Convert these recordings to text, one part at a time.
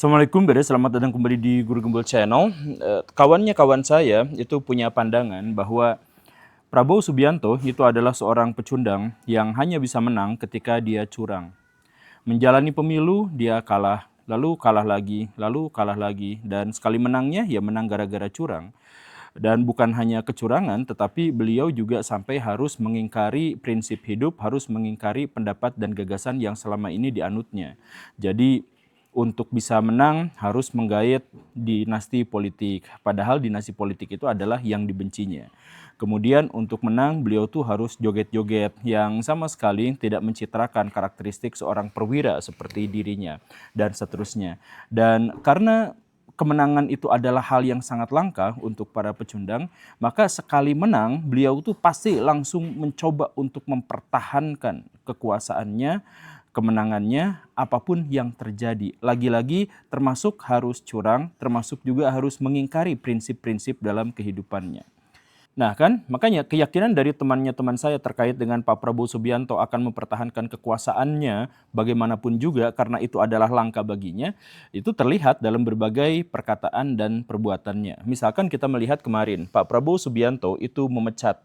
Assalamualaikum Bede, selamat datang kembali di Guru Gembel Channel. Kawannya kawan saya itu punya pandangan bahwa Prabowo Subianto itu adalah seorang pecundang yang hanya bisa menang ketika dia curang. Menjalani pemilu dia kalah, lalu kalah lagi, dan sekali menangnya ya menang gara-gara curang. Dan bukan hanya kecurangan, tetapi beliau juga sampai harus mengingkari prinsip hidup, harus mengingkari pendapat dan gagasan yang selama ini dianutnya. Jadi untuk bisa menang harus menggait dinasti politik, padahal dinasti politik itu adalah yang dibencinya. Kemudian untuk menang beliau tuh harus joget-joget yang sama sekali tidak mencitrakan karakteristik seorang perwira seperti dirinya dan seterusnya. Dan karena kemenangan itu adalah hal yang sangat langka untuk para pecundang, maka sekali menang beliau tuh pasti langsung mencoba untuk mempertahankan kekuasaannya, kemenangannya, apapun yang terjadi. Lagi-lagi termasuk harus curang, termasuk juga harus mengingkari prinsip-prinsip dalam kehidupannya. Nah kan, makanya keyakinan dari teman saya terkait dengan Pak Prabowo Subianto akan mempertahankan kekuasaannya bagaimanapun juga karena itu adalah langkah baginya, itu terlihat dalam berbagai perkataan dan perbuatannya. Misalkan kita melihat kemarin, Pak Prabowo Subianto itu memecat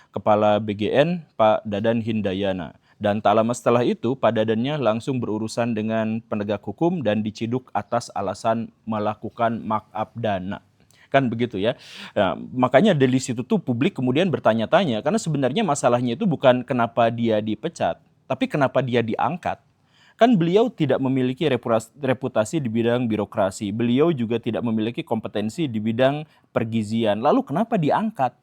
Kepala BGN Pak Dadan Hindayana. Dan tak lama setelah itu, Pak Dadannya langsung berurusan dengan penegak hukum dan diciduk atas alasan melakukan markup dana. Kan begitu ya. Nah, makanya dari situ tuh publik kemudian bertanya-tanya karena sebenarnya masalahnya itu bukan kenapa dia dipecat, tapi kenapa dia diangkat. Kan beliau tidak memiliki reputasi di bidang birokrasi. Beliau juga tidak memiliki kompetensi di bidang pergizian. Lalu kenapa diangkat?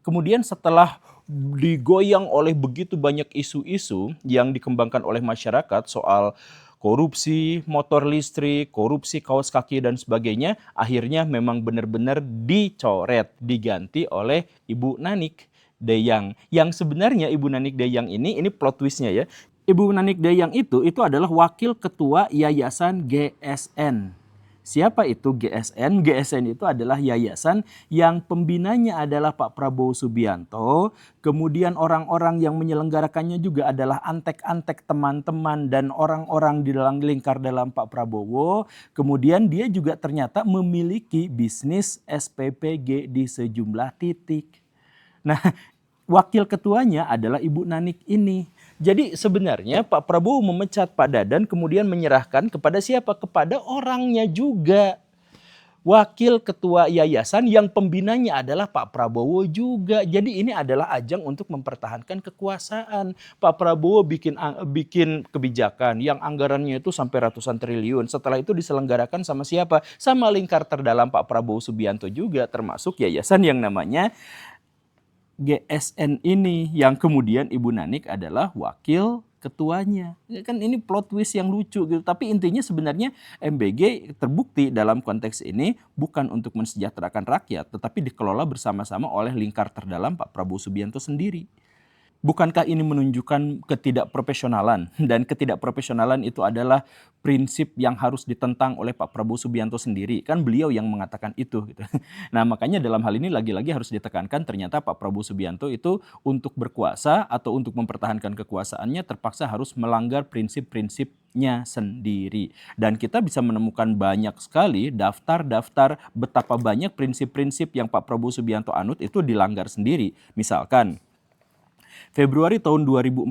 Kemudian setelah digoyang oleh begitu banyak isu-isu yang dikembangkan oleh masyarakat soal korupsi motor listrik, korupsi kaos kaki dan sebagainya, akhirnya memang benar-benar dicoret, diganti oleh Ibu Nanik Deyang. Yang sebenarnya Ibu Nanik Deyang ini plot twistnya ya. Ibu Nanik Deyang itu adalah wakil ketua Yayasan GSN. Siapa itu GSN? GSN itu adalah yayasan yang pembinanya adalah Pak Prabowo Subianto. Kemudian orang-orang yang menyelenggarakannya juga adalah antek-antek teman-teman dan orang-orang di dalam lingkar dalam Pak Prabowo. Kemudian dia juga ternyata memiliki bisnis SPPG di sejumlah titik. Nah, wakil ketuanya adalah Ibu Nanik ini. Jadi sebenarnya Pak Prabowo memecat Pak Dadan kemudian menyerahkan kepada siapa? Kepada orangnya juga. Wakil ketua yayasan yang pembinanya adalah Pak Prabowo juga. Jadi ini adalah ajang untuk mempertahankan kekuasaan. Pak Prabowo bikin kebijakan yang anggarannya itu sampai ratusan triliun. Setelah itu diselenggarakan sama siapa? Sama lingkar terdalam Pak Prabowo Subianto juga, termasuk yayasan yang namanya GSN ini, yang kemudian Ibu Nanik adalah wakil ketuanya. Kan ini plot twist yang lucu gitu. Tapi intinya sebenarnya MBG terbukti dalam konteks ini bukan untuk mensejahterakan rakyat, tetapi dikelola bersama-sama oleh lingkar terdalam Pak Prabowo Subianto sendiri. Bukankah ini menunjukkan ketidakprofesionalan? Dan ketidakprofesionalan itu adalah prinsip yang harus ditentang oleh Pak Prabowo Subianto sendiri. Kan beliau yang mengatakan itu. Gitu. Nah makanya dalam hal ini lagi-lagi harus ditekankan ternyata Pak Prabowo Subianto itu untuk berkuasa atau untuk mempertahankan kekuasaannya terpaksa harus melanggar prinsip-prinsipnya sendiri. Dan kita bisa menemukan banyak sekali daftar-daftar betapa banyak prinsip-prinsip yang Pak Prabowo Subianto anut itu dilanggar sendiri. Misalkan, Februari tahun 2014,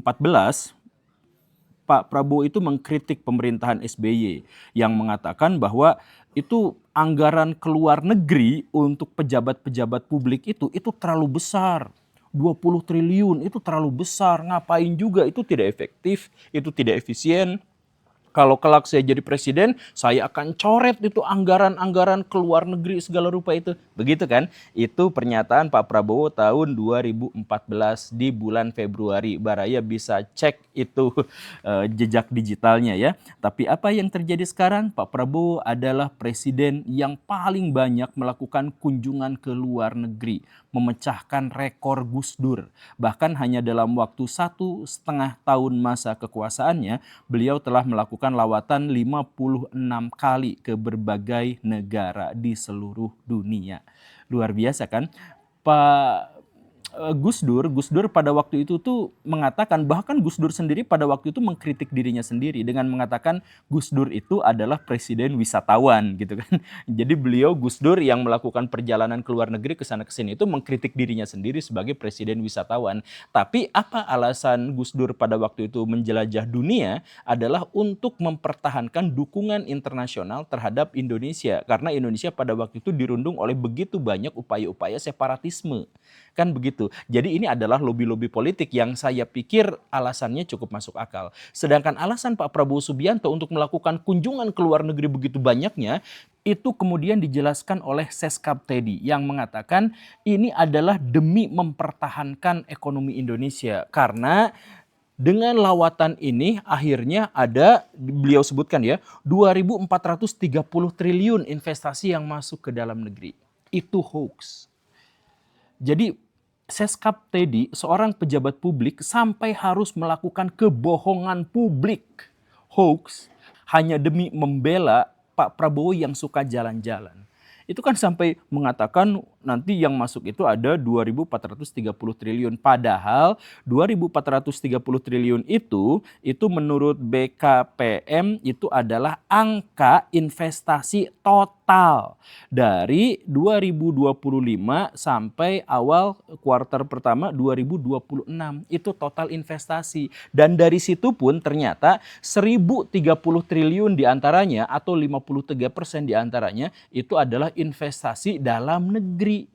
Pak Prabowo itu mengkritik pemerintahan SBY yang mengatakan bahwa itu anggaran ke luar negeri untuk pejabat-pejabat publik itu terlalu besar. 20 triliun itu terlalu besar, ngapain juga, itu tidak efektif, itu tidak efisien. Kalau kelak saya jadi presiden, saya akan coret itu anggaran-anggaran ke luar negeri segala rupa itu. Begitu kan? Itu pernyataan Pak Prabowo tahun 2014 di bulan Februari. Baraya bisa cek itu jejak digitalnya ya. Tapi apa yang terjadi sekarang? Pak Prabowo adalah presiden yang paling banyak melakukan kunjungan ke luar negeri, memecahkan rekor Gus Dur. Bahkan hanya dalam waktu 1,5 tahun masa kekuasaannya, beliau telah melakukan lawatan 56 kali ke berbagai negara di seluruh dunia. Luar biasa kan? Pak Gus Dur pada waktu itu tuh mengatakan, bahkan Gus Dur sendiri pada waktu itu mengkritik dirinya sendiri dengan mengatakan Gus Dur itu adalah presiden wisatawan gitu kan. Jadi beliau Gus Dur yang melakukan perjalanan ke luar negeri ke sana ke sini itu mengkritik dirinya sendiri sebagai presiden wisatawan. Tapi apa alasan Gus Dur pada waktu itu menjelajah dunia adalah untuk mempertahankan dukungan internasional terhadap Indonesia karena Indonesia pada waktu itu dirundung oleh begitu banyak upaya-upaya separatisme. Kan begitu. Jadi ini adalah lobi-lobi politik yang saya pikir alasannya cukup masuk akal. Sedangkan alasan Pak Prabowo Subianto untuk melakukan kunjungan ke luar negeri begitu banyaknya, itu kemudian dijelaskan oleh Seskap Teddy yang mengatakan ini adalah demi mempertahankan ekonomi Indonesia. Karena dengan lawatan ini akhirnya ada, beliau sebutkan ya, 2.430 triliun investasi yang masuk ke dalam negeri. Itu hoax. Jadi Seskap Teddy, seorang pejabat publik, sampai harus melakukan kebohongan publik, hoax, hanya demi membela Pak Prabowo yang suka jalan-jalan. Itu kan sampai mengatakan nanti yang masuk itu ada 2.430 triliun. Padahal 2.430 triliun itu menurut BKPM itu adalah angka investasi total dari 2025 sampai awal kuartal pertama 2026. Itu total investasi. Dan dari situ pun ternyata 1.030 triliun diantaranya atau 53% diantaranya itu adalah investasi dalam negeri.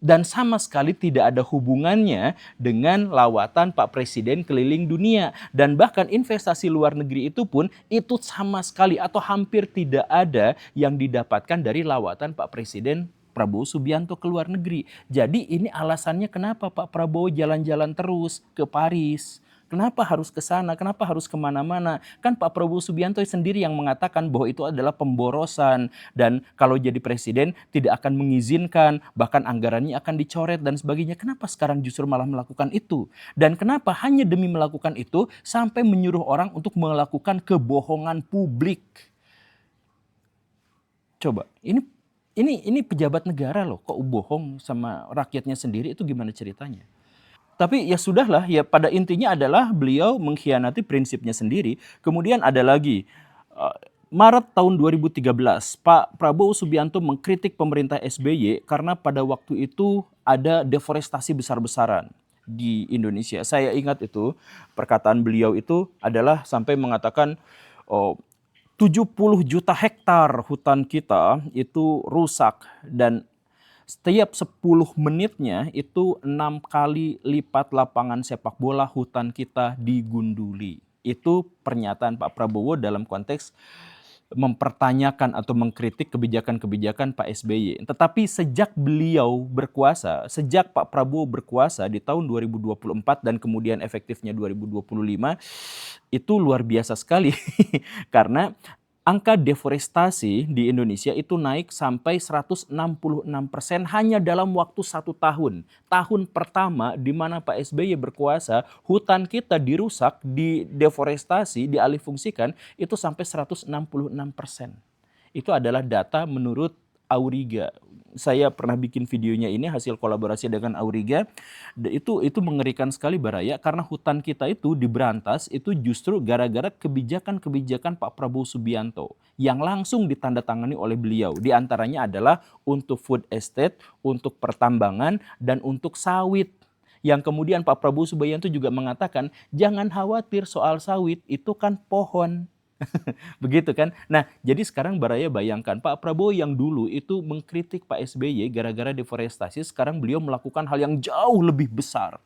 Dan sama sekali tidak ada hubungannya dengan lawatan Pak Presiden keliling dunia. Dan bahkan investasi luar negeri itu pun itu sama sekali atau hampir tidak ada yang didapatkan dari lawatan Pak Presiden Prabowo Subianto ke luar negeri. Jadi ini alasannya kenapa Pak Prabowo jalan-jalan terus ke Paris. Kenapa harus ke sana? Kenapa harus kemana-mana? Kan Pak Prabowo Subianto sendiri yang mengatakan bahwa itu adalah pemborosan. Dan kalau jadi presiden tidak akan mengizinkan, bahkan anggarannya akan dicoret dan sebagainya. Kenapa sekarang justru malah melakukan itu? Dan kenapa hanya demi melakukan itu sampai menyuruh orang untuk melakukan kebohongan publik? Coba, ini pejabat negara loh, kok bohong sama rakyatnya sendiri, itu gimana ceritanya? Tapi ya sudahlah, ya pada intinya adalah beliau mengkhianati prinsipnya sendiri. Kemudian ada lagi, Maret tahun 2013, Pak Prabowo Subianto mengkritik pemerintah SBY karena pada waktu itu ada deforestasi besar-besaran di Indonesia. Saya ingat itu, perkataan beliau itu adalah sampai mengatakan, oh, 70 juta hektar hutan kita itu rusak dan setiap 10 menitnya itu 6 kali lipat lapangan sepak bola hutan kita digunduli. Itu pernyataan Pak Prabowo dalam konteks mempertanyakan atau mengkritik kebijakan-kebijakan Pak SBY. Tetapi sejak beliau berkuasa, sejak Pak Prabowo berkuasa di tahun 2024 dan kemudian efektifnya 2025, itu luar biasa sekali. Karena angka deforestasi di Indonesia itu naik sampai 166% hanya dalam waktu 1 tahun. Tahun pertama di mana Pak SBY berkuasa, hutan kita dirusak, dideforestasi, dialihfungsikan, itu sampai 166%. Itu adalah data menurut Auriga. Saya pernah bikin videonya ini hasil kolaborasi dengan Auriga. Itu mengerikan sekali Baraya karena hutan kita itu diberantas itu justru gara-gara kebijakan-kebijakan Pak Prabowo Subianto yang langsung ditandatangani oleh beliau. Di antaranya adalah untuk food estate, untuk pertambangan, dan untuk sawit. Yang kemudian Pak Prabowo Subianto juga mengatakan, jangan khawatir soal sawit, itu kan pohon. Begitu kan? Nah, jadi sekarang Baraya bayangkan Pak Prabowo yang dulu itu mengkritik Pak SBY gara-gara deforestasi, sekarang beliau melakukan hal yang jauh lebih besar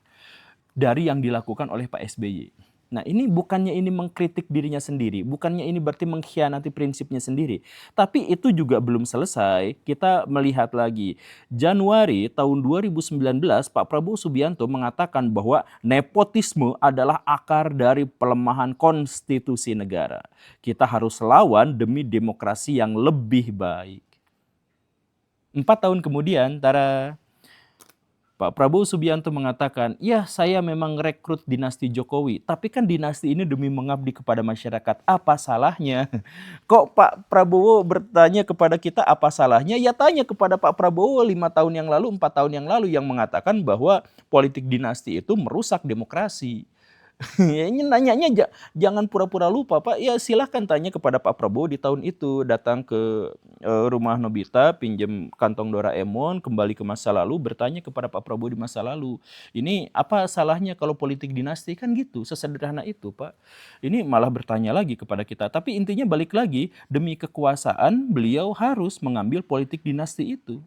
dari yang dilakukan oleh Pak SBY. Nah, ini bukannya ini mengkritik dirinya sendiri, bukannya ini berarti mengkhianati prinsipnya sendiri. Tapi itu juga belum selesai. Kita melihat lagi, Januari tahun 2019 Pak Prabowo Subianto mengatakan bahwa nepotisme adalah akar dari pelemahan konstitusi negara. Kita harus lawan demi demokrasi yang lebih baik. 4 tahun kemudian, Tara, Pak Prabowo Subianto mengatakan, ya saya memang rekrut dinasti Jokowi, tapi kan dinasti ini demi mengabdi kepada masyarakat. Apa salahnya? Kok Pak Prabowo bertanya kepada kita apa salahnya? Ya tanya kepada Pak Prabowo 5 tahun yang lalu, 4 tahun yang lalu yang mengatakan bahwa politik dinasti itu merusak demokrasi. Ya, ini nanyanya jangan pura-pura lupa Pak. Ya silahkan tanya kepada Pak Prabowo di tahun itu. Datang ke rumah Nobita, pinjam kantong Doraemon, kembali ke masa lalu, bertanya kepada Pak Prabowo di masa lalu. Ini apa salahnya kalau politik dinasti? Kan gitu, sesederhana itu Pak. Ini malah bertanya lagi kepada kita. Tapi intinya balik lagi, demi kekuasaan beliau harus mengambil politik dinasti itu.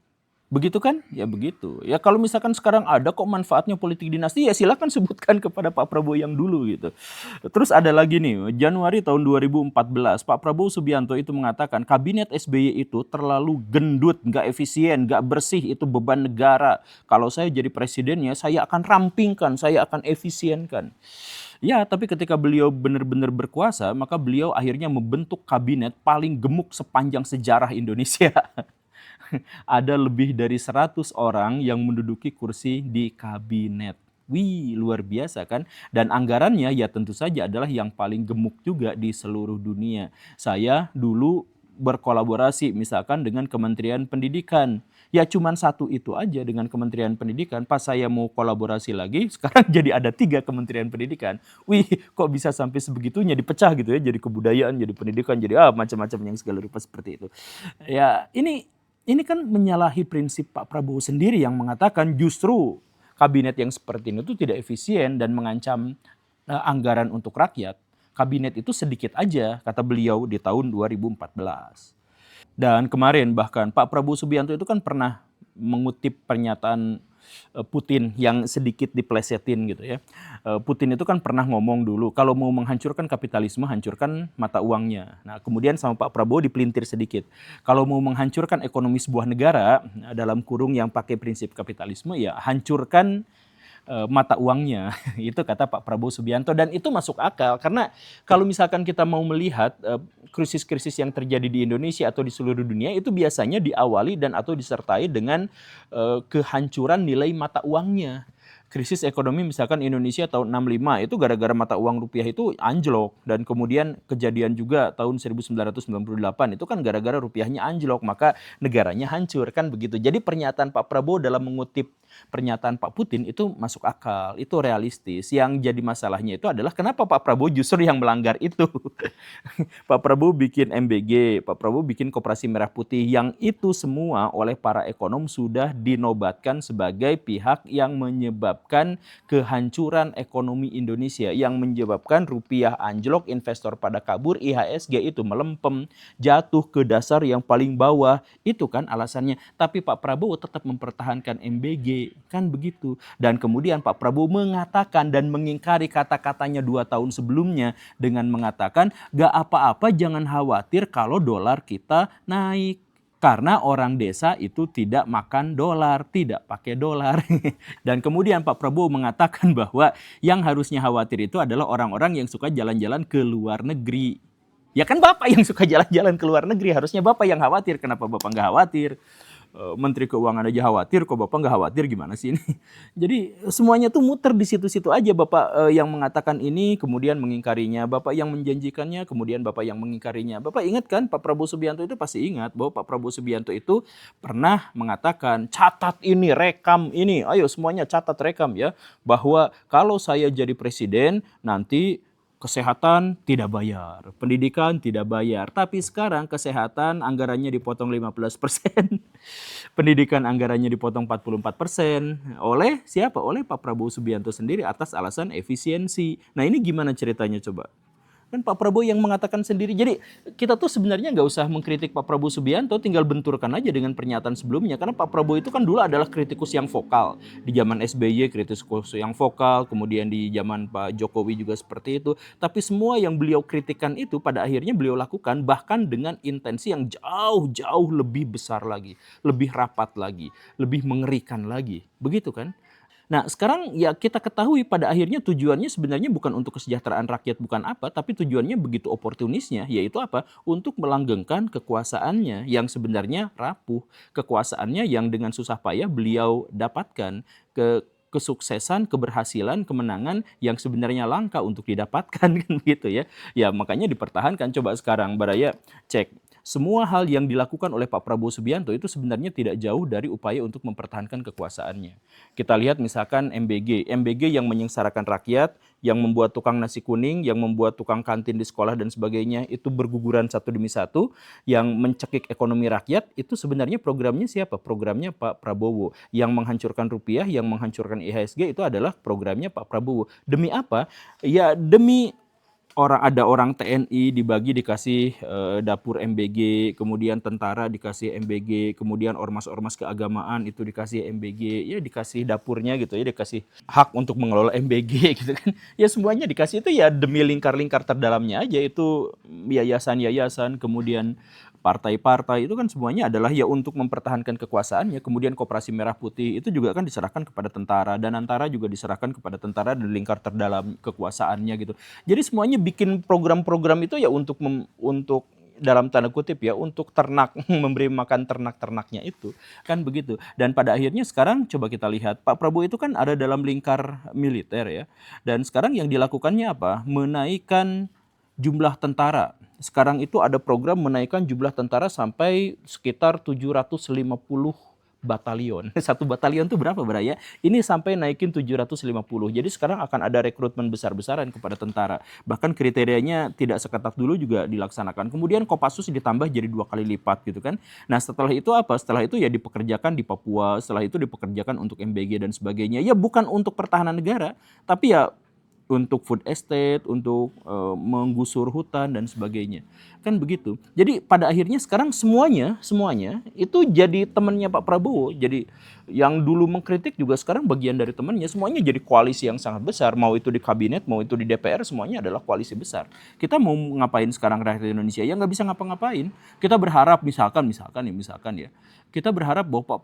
Begitu kan? Ya begitu. Ya kalau misalkan sekarang ada kok manfaatnya politik dinasti, ya silakan sebutkan kepada Pak Prabowo yang dulu gitu. Terus ada lagi nih, Januari tahun 2014, Pak Prabowo Subianto itu mengatakan kabinet SBY itu terlalu gendut, nggak efisien, nggak bersih, itu beban negara. Kalau saya jadi presidennya, saya akan rampingkan, saya akan efisienkan. Ya, tapi ketika beliau benar-benar berkuasa, maka beliau akhirnya membentuk kabinet paling gemuk sepanjang sejarah Indonesia. Ada lebih dari 100 orang yang menduduki kursi di kabinet. Wih, luar biasa kan? Dan anggarannya ya tentu saja adalah yang paling gemuk juga di seluruh dunia. Saya dulu berkolaborasi misalkan dengan Kementerian Pendidikan. Ya cuman satu itu aja dengan Kementerian Pendidikan. Pas saya mau kolaborasi lagi, sekarang jadi ada 3 Kementerian Pendidikan. Wih, kok bisa sampai sebegitunya dipecah gitu ya. Jadi kebudayaan, jadi pendidikan, jadi macam-macam yang segala rupa seperti itu. Ya ini kan menyalahi prinsip Pak Prabowo sendiri yang mengatakan justru kabinet yang seperti ini itu tidak efisien dan mengancam anggaran untuk rakyat. Kabinet itu sedikit aja, kata beliau di tahun 2014. Dan kemarin bahkan Pak Prabowo Subianto itu kan pernah mengutip pernyataan Putin yang sedikit diplesetin gitu ya. Putin itu kan pernah ngomong dulu, kalau mau menghancurkan kapitalisme, hancurkan mata uangnya. Nah kemudian sama Pak Prabowo dipelintir sedikit. Kalau mau menghancurkan ekonomi sebuah negara, dalam kurung yang pakai prinsip kapitalisme, ya hancurkan mata uangnya. Itu kata Pak Prabowo Subianto dan itu masuk akal karena kalau misalkan kita mau melihat krisis-krisis yang terjadi di Indonesia atau di seluruh dunia itu biasanya diawali dan atau disertai dengan kehancuran nilai mata uangnya. Krisis ekonomi misalkan Indonesia tahun 65 itu gara-gara mata uang rupiah itu anjlok dan kemudian kejadian juga tahun 1998 itu kan gara-gara rupiahnya anjlok maka negaranya hancur kan begitu. Jadi pernyataan Pak Prabowo dalam mengutip pernyataan Pak Putin itu masuk akal, itu realistis. Yang jadi masalahnya itu adalah kenapa Pak Prabowo justru yang melanggar itu. Pak Prabowo bikin MBG, Pak Prabowo bikin Koperasi Merah Putih yang itu semua oleh para ekonom sudah dinobatkan sebagai pihak yang menyebabkan kehancuran ekonomi Indonesia, yang menyebabkan rupiah anjlok, investor pada kabur, IHSG itu melempem, jatuh ke dasar yang paling bawah. Itu kan alasannya. Tapi Pak Prabowo tetap mempertahankan MBG. Kan begitu. Dan kemudian Pak Prabowo mengatakan dan mengingkari kata-katanya 2 tahun sebelumnya dengan mengatakan gak apa-apa jangan khawatir kalau dolar kita naik. Karena orang desa itu tidak makan dolar, tidak pakai dolar. Dan kemudian Pak Prabowo mengatakan bahwa yang harusnya khawatir itu adalah orang-orang yang suka jalan-jalan ke luar negeri. Ya kan Bapak yang suka jalan-jalan ke luar negeri, harusnya Bapak yang khawatir. Kenapa Bapak nggak khawatir? Menteri Keuangan aja khawatir, kok Bapak nggak khawatir gimana sih ini? Jadi semuanya tuh muter di situ-situ aja. Bapak yang mengatakan ini, kemudian mengingkarinya. Bapak yang menjanjikannya, kemudian Bapak yang mengingkarinya. Bapak ingat kan Pak Prabowo Subianto itu pasti ingat bahwa Pak Prabowo Subianto itu pernah mengatakan, catat ini, rekam ini. Ayo semuanya catat, rekam ya. Bahwa kalau saya jadi presiden, nanti kesehatan tidak bayar, pendidikan tidak bayar. Tapi sekarang kesehatan anggarannya dipotong 15%, pendidikan anggarannya dipotong 44%. Oleh siapa? Oleh Pak Prabowo Subianto sendiri atas alasan efisiensi. Nah ini gimana ceritanya coba? Kan Pak Prabowo yang mengatakan sendiri. Jadi kita tuh sebenarnya nggak usah mengkritik Pak Prabowo Subianto, tinggal benturkan aja dengan pernyataan sebelumnya. Karena Pak Prabowo itu kan dulu adalah kritikus yang vokal. Di zaman SBY kritikus yang vokal, kemudian di zaman Pak Jokowi juga seperti itu. Tapi semua yang beliau kritikan itu pada akhirnya beliau lakukan bahkan dengan intensi yang jauh-jauh lebih besar lagi, lebih rapat lagi, lebih mengerikan lagi. Begitu kan? Nah, sekarang ya kita ketahui pada akhirnya tujuannya sebenarnya bukan untuk kesejahteraan rakyat, bukan apa, tapi tujuannya begitu oportunisnya, yaitu apa? Untuk melanggengkan kekuasaannya yang sebenarnya rapuh, kekuasaannya yang dengan susah payah beliau dapatkan, kesuksesan, keberhasilan, kemenangan yang sebenarnya langka untuk didapatkan kan gitu ya. Ya makanya dipertahankan. Coba sekarang Baraya cek semua hal yang dilakukan oleh Pak Prabowo Subianto itu sebenarnya tidak jauh dari upaya untuk mempertahankan kekuasaannya. Kita lihat misalkan MBG yang menyengsarakan rakyat, yang membuat tukang nasi kuning, yang membuat tukang kantin di sekolah dan sebagainya itu berguguran satu demi satu, yang mencekik ekonomi rakyat itu sebenarnya programnya siapa? Programnya Pak Prabowo. Yang menghancurkan rupiah, yang menghancurkan IHSG itu adalah programnya Pak Prabowo. Demi apa? Ya demi ada orang TNI dibagi dikasih dapur MBG, kemudian tentara dikasih MBG, kemudian ormas-ormas keagamaan itu dikasih MBG, ya dikasih dapurnya gitu ya, dikasih hak untuk mengelola MBG gitu kan. Ya semuanya dikasih itu ya demi lingkar-lingkar terdalamnya aja, itu yayasan-yayasan, kemudian partai-partai itu kan semuanya adalah ya untuk mempertahankan kekuasaannya. Kemudian Koperasi Merah Putih itu juga kan diserahkan kepada tentara, dan antara juga diserahkan kepada tentara dan lingkar terdalam kekuasaannya gitu. Jadi semuanya bikin program-program itu ya untuk dalam tanda kutip ya untuk ternak, memberi makan ternak-ternaknya itu kan begitu. Dan pada akhirnya sekarang coba kita lihat Pak Prabowo itu kan ada dalam lingkar militer ya, dan sekarang yang dilakukannya apa? Menaikkan jumlah tentara. Sekarang itu ada program menaikkan jumlah tentara sampai sekitar 750 batalion. Satu batalion itu berapa Baraya? Ini sampai naikin 750. Jadi sekarang akan ada rekrutmen besar-besaran kepada tentara. Bahkan kriterianya tidak seketat dulu juga dilaksanakan. Kemudian Kopassus ditambah jadi 2 kali lipat gitu kan. Nah setelah itu apa? Setelah itu ya dipekerjakan di Papua, setelah itu dipekerjakan untuk MBG dan sebagainya. Ya bukan untuk pertahanan negara, tapi ya untuk food estate, untuk menggusur hutan dan sebagainya. Kan begitu. Jadi pada akhirnya sekarang semuanya itu jadi temannya Pak Prabowo. Jadi yang dulu mengkritik juga sekarang bagian dari temannya. Semuanya jadi koalisi yang sangat besar. Mau itu di kabinet, mau itu di DPR, semuanya adalah koalisi besar. Kita mau ngapain sekarang rakyat Indonesia? Ya nggak bisa ngapa-ngapain. Kita berharap misalkan ya. Kita berharap bahwa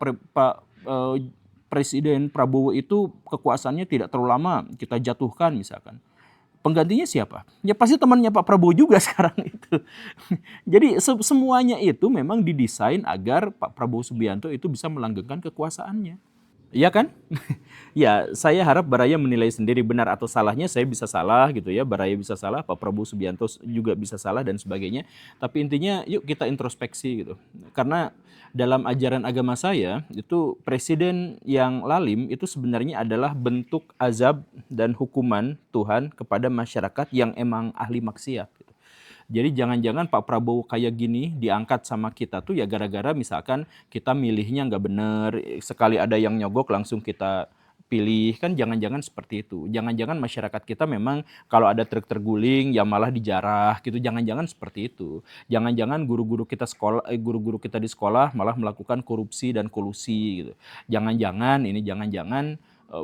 Presiden Prabowo itu kekuasaannya tidak terlalu lama kita jatuhkan misalkan. Penggantinya siapa? Ya pasti temannya Pak Prabowo juga sekarang itu. Jadi semuanya itu memang didesain agar Pak Prabowo Subianto itu bisa melanggengkan kekuasaannya. Iya kan? Ya, saya harap Baraya menilai sendiri benar atau salahnya. Saya bisa salah gitu ya, Baraya bisa salah, Pak Prabowo Subianto juga bisa salah dan sebagainya. Tapi intinya yuk kita introspeksi gitu. Karena dalam ajaran agama saya itu presiden yang lalim itu sebenarnya adalah bentuk azab dan hukuman Tuhan kepada masyarakat yang emang ahli maksiat. Jadi jangan-jangan Pak Prabowo kayak gini diangkat sama kita tuh ya gara-gara misalkan kita milihnya nggak bener, sekali ada yang nyogok langsung kita pilih, kan jangan-jangan seperti itu. Jangan-jangan masyarakat kita memang kalau ada truk terguling ya malah dijarah gitu, jangan-jangan seperti itu. Jangan-jangan guru-guru kita di sekolah malah melakukan korupsi dan kolusi gitu. Jangan-jangan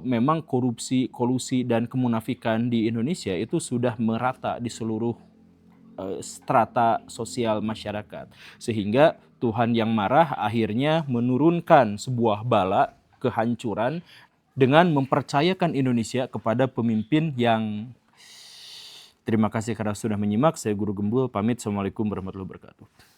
memang korupsi, kolusi dan kemunafikan di Indonesia itu sudah merata di seluruh strata sosial masyarakat. Sehingga Tuhan yang marah akhirnya menurunkan sebuah bala kehancuran dengan mempercayakan Indonesia kepada pemimpin yang... Terima kasih karena sudah menyimak. Saya Guru Gembul, pamit. Assalamualaikum warahmatullahi wabarakatuh.